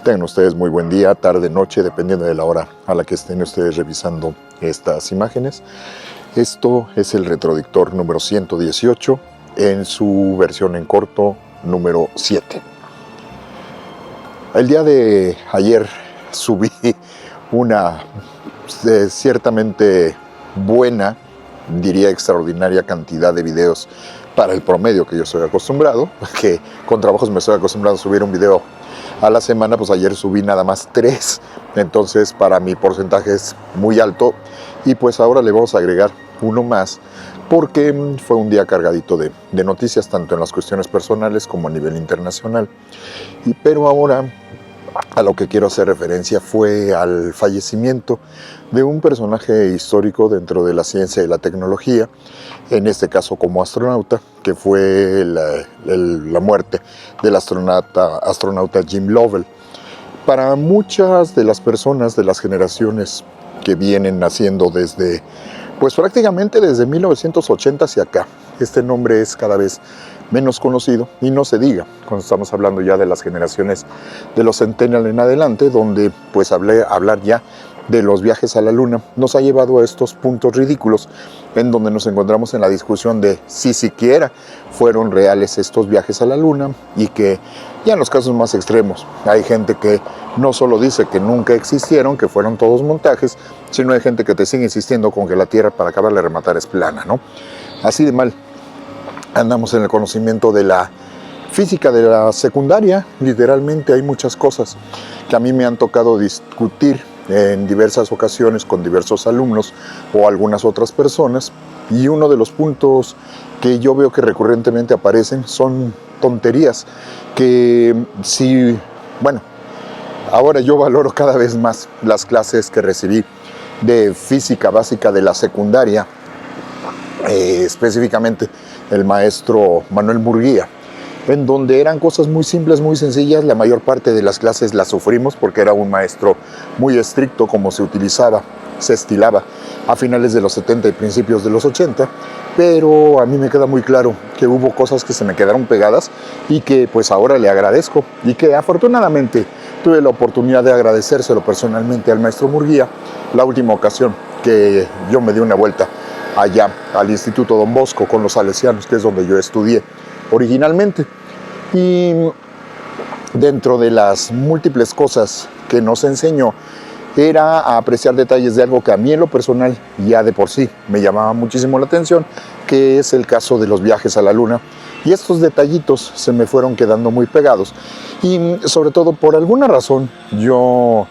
Tengan ustedes muy buen día, tarde, noche, dependiendo de la hora a la que estén ustedes revisando estas imágenes. Esto es el Retrodictor número 118 en su versión en corto número 7. El día de ayer subí una ciertamente buena, diría extraordinaria cantidad de videos para el promedio que yo estoy acostumbrado, que con trabajos me estoy acostumbrado a subir un video a la semana. Pues ayer subí nada más 3, entonces para mi porcentaje es muy alto, y pues ahora le vamos a agregar uno más porque fue un día cargadito de noticias, tanto en las cuestiones personales como a nivel internacional. Pero ahora a lo que quiero hacer referencia fue al fallecimiento de un personaje histórico dentro de la ciencia y la tecnología, en este caso como astronauta, que fue la muerte del astronauta Jim Lovell. Para muchas de las personas de las generaciones que vienen naciendo desde, pues prácticamente desde 1980 hacia acá, este nombre es cada vez menos conocido, y no se diga cuando estamos hablando ya de las generaciones de los Centennial en adelante, donde pues hablar ya de los viajes a la luna nos ha llevado a estos puntos ridículos en donde nos encontramos en la discusión de si siquiera fueron reales estos viajes a la luna, y que ya en los casos más extremos hay gente que no solo dice que nunca existieron, que fueron todos montajes, sino hay gente que te sigue insistiendo con que la Tierra, para acabarle de rematar, es plana, ¿no? Así de mal andamos en el conocimiento de la física de la secundaria. Literalmente hay muchas cosas que a mí me han tocado discutir en diversas ocasiones con diversos alumnos o algunas otras personas, y uno de los puntos que yo veo que recurrentemente aparecen son tonterías que ahora yo valoro cada vez más las clases que recibí de física básica de la secundaria, específicamente el maestro Manuel Murguía, en donde eran cosas muy simples, muy sencillas. La mayor parte de las clases las sufrimos porque era un maestro muy estricto, como se estilaba a finales de los 70 y principios de los 80, pero a mí me queda muy claro que hubo cosas que se me quedaron pegadas y que pues ahora le agradezco, y que afortunadamente tuve la oportunidad de agradecérselo personalmente al maestro Murguía la última ocasión que yo me di una vuelta allá al Instituto Don Bosco con los salesianos, que es donde yo estudié originalmente. Y dentro de las múltiples cosas que nos enseñó era a apreciar detalles de algo que a mí en lo personal ya de por sí me llamaba muchísimo la atención, que es el caso de los viajes a la luna. Y estos detallitos se me fueron quedando muy pegados, y sobre todo por alguna razón yo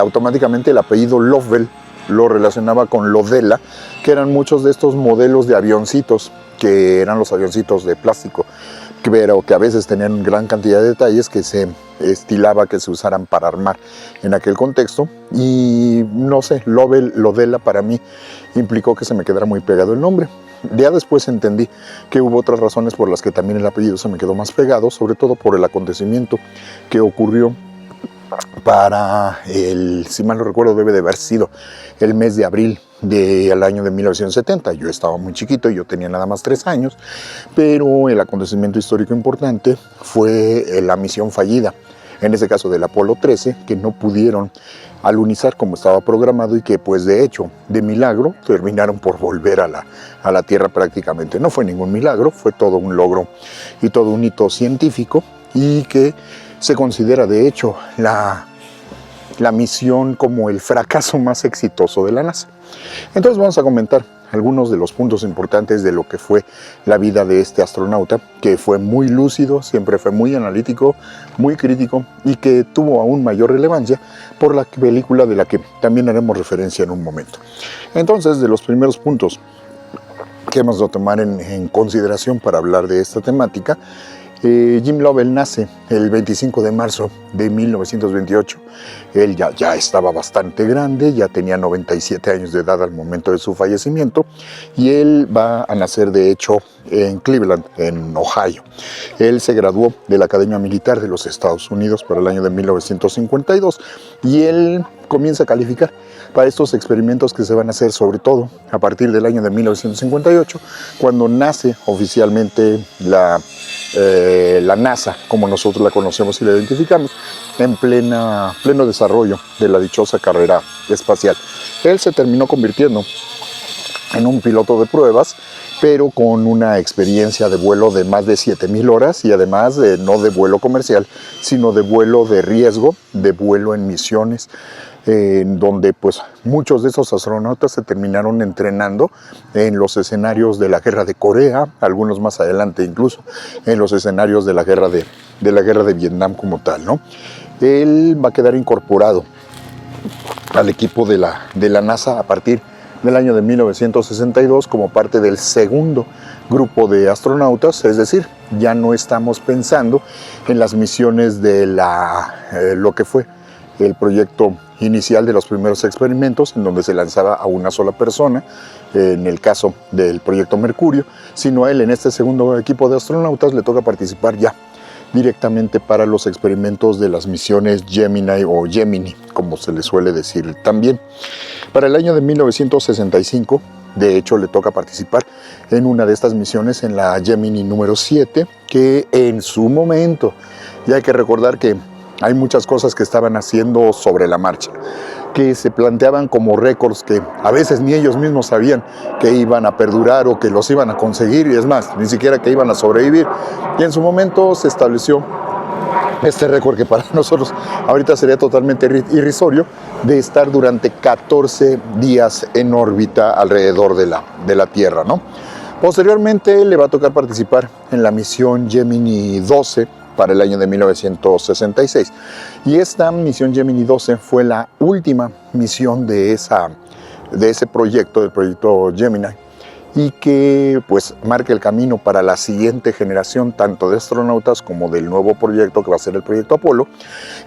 automáticamente el apellido Lovell lo relacionaba con Lodela, que eran muchos de estos modelos de avioncitos, que eran los avioncitos de plástico, pero que a veces tenían gran cantidad de detalles que se estilaba que se usaran para armar en aquel contexto. Y no sé, Lodela para mí implicó que se me quedara muy pegado el nombre. Ya después entendí que hubo otras razones por las que también el apellido se me quedó más pegado, sobre todo por el acontecimiento que ocurrió para si mal no recuerdo, debe de haber sido el mes de abril del año de 1970. Yo estaba muy chiquito, yo tenía nada más 3 años, pero el acontecimiento histórico importante fue la misión fallida, en ese caso del Apolo 13, que no pudieron alunizar como estaba programado, y que pues de hecho, de milagro, terminaron por volver a la Tierra prácticamente. No fue ningún milagro, fue todo un logro y todo un hito científico, y que se considera de hecho la misión como el fracaso más exitoso de la NASA. Entonces vamos a comentar algunos de los puntos importantes de lo que fue la vida de este astronauta, que fue muy lúcido, siempre fue muy analítico, muy crítico, y que tuvo aún mayor relevancia por la película de la que también haremos referencia en un momento. Entonces, de los primeros puntos que hemos de tomar en consideración para hablar de esta temática, Jim Lovell nace el 25 de marzo de 1928. Él ya estaba bastante grande, ya tenía 97 años de edad al momento de su fallecimiento, y él va a nacer de hecho en Cleveland, en Ohio. Él se graduó de la Academia Militar de los Estados Unidos para el año de 1952, y él comienza a calificar para estos experimentos que se van a hacer sobre todo a partir del año de 1958, cuando nace oficialmente la NASA, como nosotros la conocemos y la identificamos, en pleno desarrollo de la dichosa carrera espacial. Él se terminó convirtiendo en un piloto de pruebas, pero con una experiencia de vuelo de más de 7,000 horas y además no de vuelo comercial, sino de vuelo de riesgo, de vuelo en misiones, donde pues muchos de esos astronautas se terminaron entrenando en los escenarios de la guerra de Corea, algunos más adelante incluso en los escenarios de la guerra de Vietnam como tal, ¿no? Él va a quedar incorporado al equipo de la NASA a partir del año de 1962 como parte del segundo grupo de astronautas, es decir, ya no estamos pensando en las misiones de lo que fue el proyecto inicial de los primeros experimentos, en donde se lanzaba a una sola persona, en el caso del proyecto Mercurio, sino a él en este segundo equipo de astronautas le toca participar ya directamente para los experimentos de las misiones Gemini o Gemini, como se le suele decir también. Para el año de 1965, de hecho, le toca participar en una de estas misiones, en la Gemini número 7, que en su momento, ya hay que recordar que hay muchas cosas que estaban haciendo sobre la marcha, que se planteaban como récords que a veces ni ellos mismos sabían que iban a perdurar o que los iban a conseguir, y es más, ni siquiera que iban a sobrevivir. Y en su momento se estableció este récord que para nosotros ahorita sería totalmente irrisorio, de estar durante 14 días en órbita alrededor de la Tierra, ¿no? Posteriormente le va a tocar participar en la misión Gemini 12 para el año de 1966. Y esta misión Gemini 12 fue la última misión de ese proyecto, del proyecto Gemini, y que pues marca el camino para la siguiente generación, tanto de astronautas como del nuevo proyecto que va a ser el proyecto Apolo,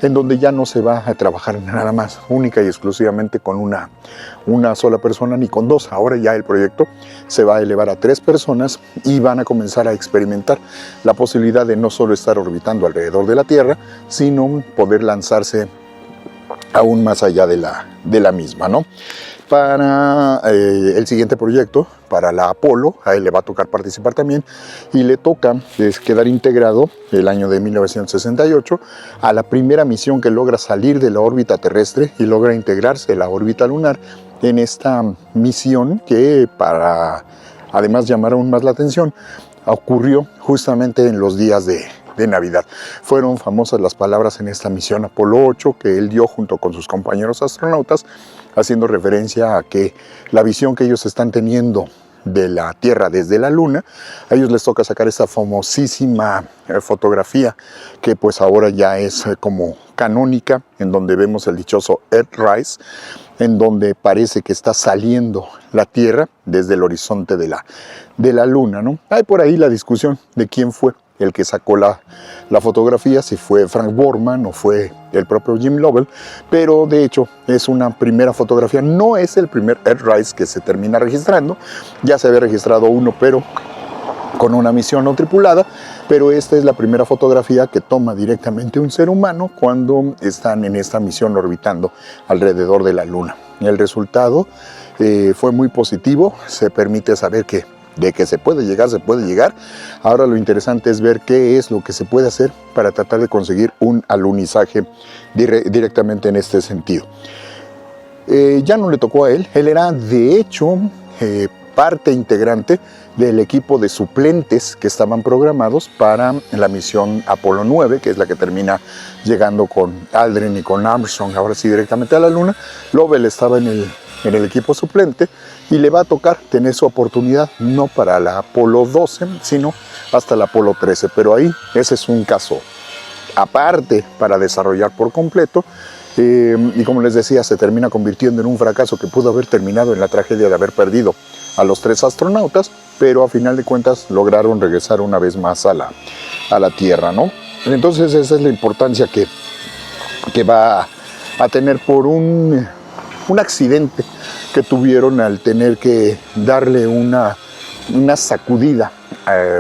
en donde ya no se va a trabajar nada más única y exclusivamente con una sola persona ni con dos. Ahora ya el proyecto se va a elevar a 3 personas y van a comenzar a experimentar la posibilidad de no solo estar orbitando alrededor de la Tierra, sino poder lanzarse aún más allá de la misma, ¿no? Para el siguiente proyecto, para la Apolo, a él le va a tocar participar también y le toca quedar integrado el año de 1968 a la primera misión que logra salir de la órbita terrestre y logra integrarse a la órbita lunar en esta misión que, para además llamar aún más la atención, ocurrió justamente en los días de Navidad. Fueron famosas las palabras en esta misión Apolo 8 que él dio junto con sus compañeros astronautas, haciendo referencia a que la visión que ellos están teniendo de la Tierra desde la Luna, a ellos les toca sacar esta famosísima fotografía que pues ahora ya es como canónica, en donde vemos el dichoso Earthrise, en donde parece que está saliendo la Tierra desde el horizonte de la Luna, ¿no? Hay por ahí la discusión de quién fue el que sacó la fotografía, si fue Frank Borman o fue el propio Jim Lovell, pero de hecho es una primera fotografía, no es el primer Earthrise que se termina registrando, ya se había registrado uno, pero con una misión no tripulada, pero esta es la primera fotografía que toma directamente un ser humano cuando están en esta misión orbitando alrededor de la Luna. El resultado fue muy positivo, se permite saber que de que se puede llegar. Ahora lo interesante es ver qué es lo que se puede hacer para tratar de conseguir un alunizaje directamente en este sentido. Ya no le tocó a él era de hecho parte integrante del equipo de suplentes que estaban programados para la misión Apolo 9, que es la que termina llegando con Aldrin y con Armstrong, ahora sí directamente a la Luna. Lovell estaba en el equipo suplente y le va a tocar tener su oportunidad no para la Apolo 12, sino hasta la Apolo 13, pero ahí ese es un caso aparte para desarrollar por completo. Y como les decía, se termina convirtiendo en un fracaso que pudo haber terminado en la tragedia de haber perdido a los 3 astronautas, pero a final de cuentas lograron regresar una vez más a la Tierra, ¿no? Entonces esa es la importancia que va a tener por un accidente que tuvieron al tener que darle una sacudida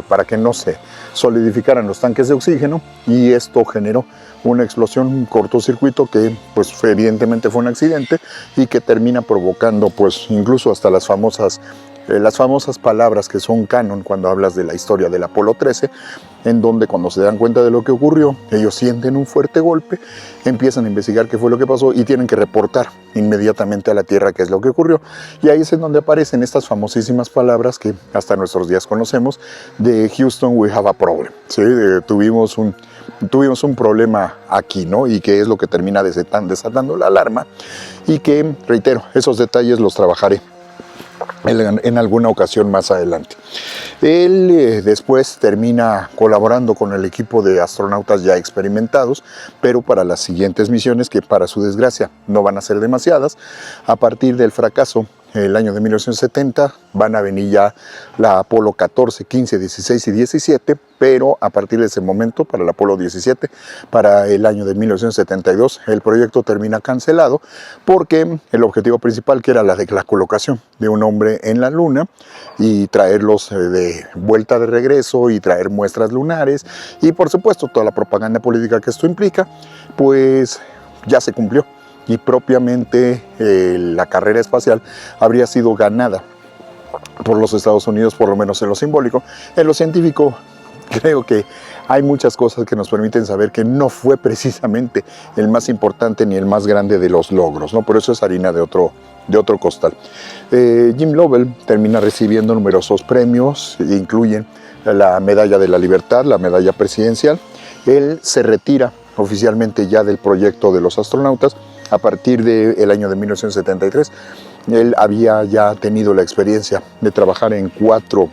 para que no se solidificaran los tanques de oxígeno, y esto generó una explosión, un cortocircuito que pues evidentemente fue un accidente y que termina provocando pues incluso hasta las famosas palabras que son canon cuando hablas de la historia del Apolo 13, en donde cuando se dan cuenta de lo que ocurrió, ellos sienten un fuerte golpe, empiezan a investigar qué fue lo que pasó y tienen que reportar inmediatamente a la Tierra qué es lo que ocurrió. Y ahí es en donde aparecen estas famosísimas palabras que hasta nuestros días conocemos de Houston, we have a problem. ¿Sí? Tuvimos un problema aquí, ¿no? Y que es lo que termina desatando la alarma y que, reitero, esos detalles los trabajaré en alguna ocasión más adelante. Él después termina colaborando con el equipo de astronautas ya experimentados, pero para las siguientes misiones, que para su desgracia no van a ser demasiadas. A partir del fracaso, el año de 1970, van a venir ya la Apolo 14, 15, 16 y 17, pero a partir de ese momento, para el Apolo 17, para el año de 1972, el proyecto termina cancelado porque el objetivo principal, que era la de la colocación de un hombre en la Luna y traerlos de vuelta de regreso y traer muestras lunares y por supuesto toda la propaganda política que esto implica, pues ya se cumplió. Y propiamente la carrera espacial habría sido ganada por los Estados Unidos, por lo menos en lo simbólico. En lo científico, creo que hay muchas cosas que nos permiten saber que no fue precisamente el más importante ni el más grande de los logros, ¿no? Por eso es harina de otro costal. Jim Lovell termina recibiendo numerosos premios, incluyen la Medalla de la Libertad, la Medalla Presidencial. Él se retira oficialmente ya del proyecto de los astronautas a partir del año de 1973. Él había ya tenido la experiencia de trabajar en 4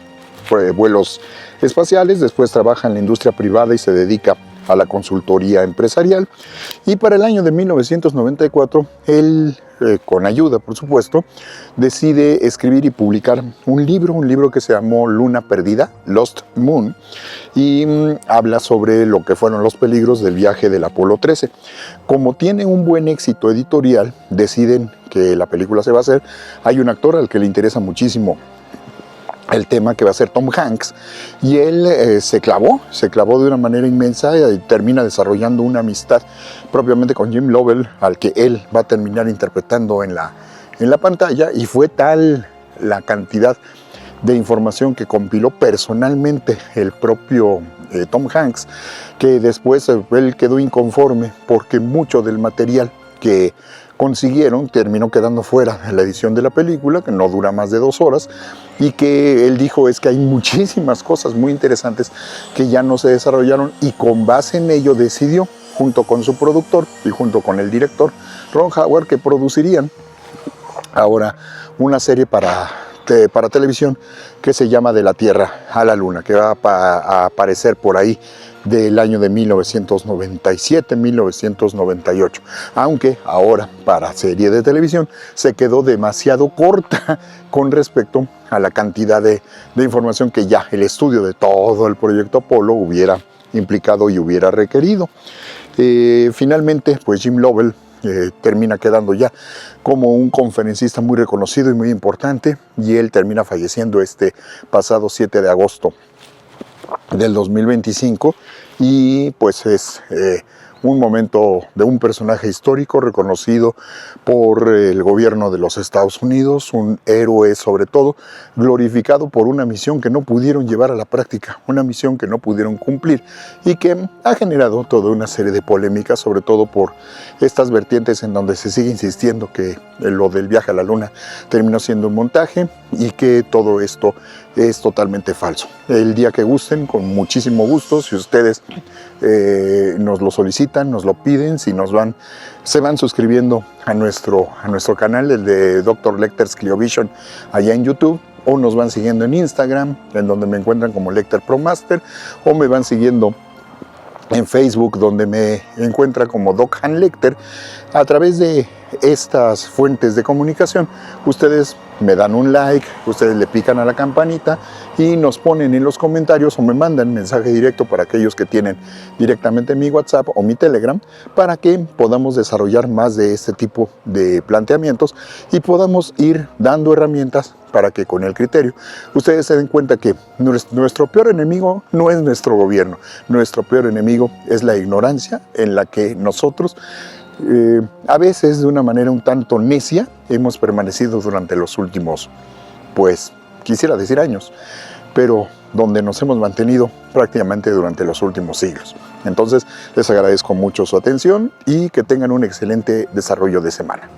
vuelos espaciales, después trabaja en la industria privada y se dedica a la consultoría empresarial. Y para el año de 1994, él, con ayuda por supuesto, decide escribir y publicar un libro que se llamó Luna Perdida, Lost Moon, y habla sobre lo que fueron los peligros del viaje del Apolo 13. Como tiene un buen éxito editorial, deciden que la película se va a hacer. Hay un actor al que le interesa muchísimo el tema, que va a ser Tom Hanks, y él se clavó de una manera inmensa y termina desarrollando una amistad propiamente con Jim Lovell, al que él va a terminar interpretando en la pantalla, y fue tal la cantidad de información que compiló personalmente el propio Tom Hanks, que después él quedó inconforme porque mucho del material que consiguieron terminó quedando fuera de la edición de la película, que no dura más de 2 horas, y que él dijo es que hay muchísimas cosas muy interesantes que ya no se desarrollaron, y con base en ello decidió, junto con su productor y junto con el director Ron Howard, que producirían ahora una serie para televisión que se llama De la Tierra a la Luna, que va a aparecer por ahí del año de 1997-1998, aunque ahora para serie de televisión se quedó demasiado corta con respecto a la cantidad de información que ya el estudio de todo el proyecto Apolo hubiera implicado y hubiera requerido. Finalmente, pues Jim Lovell termina quedando ya como un conferencista muy reconocido y muy importante, y él termina falleciendo este pasado 7 de agosto del 2025, y pues es un momento de un personaje histórico reconocido por el gobierno de los Estados Unidos, un héroe sobre todo, glorificado por una misión que no pudieron llevar a la práctica, una misión que no pudieron cumplir y que ha generado toda una serie de polémicas, sobre todo por estas vertientes en donde se sigue insistiendo que lo del viaje a la Luna terminó siendo un montaje y que todo esto es totalmente falso. El día que gusten, con muchísimo gusto, si ustedes nos lo solicitan, nos lo piden, si se van suscribiendo a nuestro canal, el de Dr. Lecter's Cliovision, allá en YouTube, o nos van siguiendo en Instagram, en donde me encuentran como Lecter Pro Master, o me van siguiendo en Facebook, donde me encuentra como Doc Han Lecter, a través de estas fuentes de comunicación, ustedes me dan un like, ustedes le pican a la campanita y nos ponen en los comentarios o me mandan mensaje directo para aquellos que tienen directamente mi WhatsApp o mi Telegram, para que podamos desarrollar más de este tipo de planteamientos y podamos ir dando herramientas para que con el criterio ustedes se den cuenta que nuestro peor enemigo no es nuestro gobierno, nuestro peor enemigo es la ignorancia en la que nosotros a veces de una manera un tanto necia hemos permanecido durante los últimos, pues quisiera decir años, pero donde nos hemos mantenido prácticamente durante los últimos siglos. Entonces les agradezco mucho su atención y que tengan un excelente desarrollo de semana.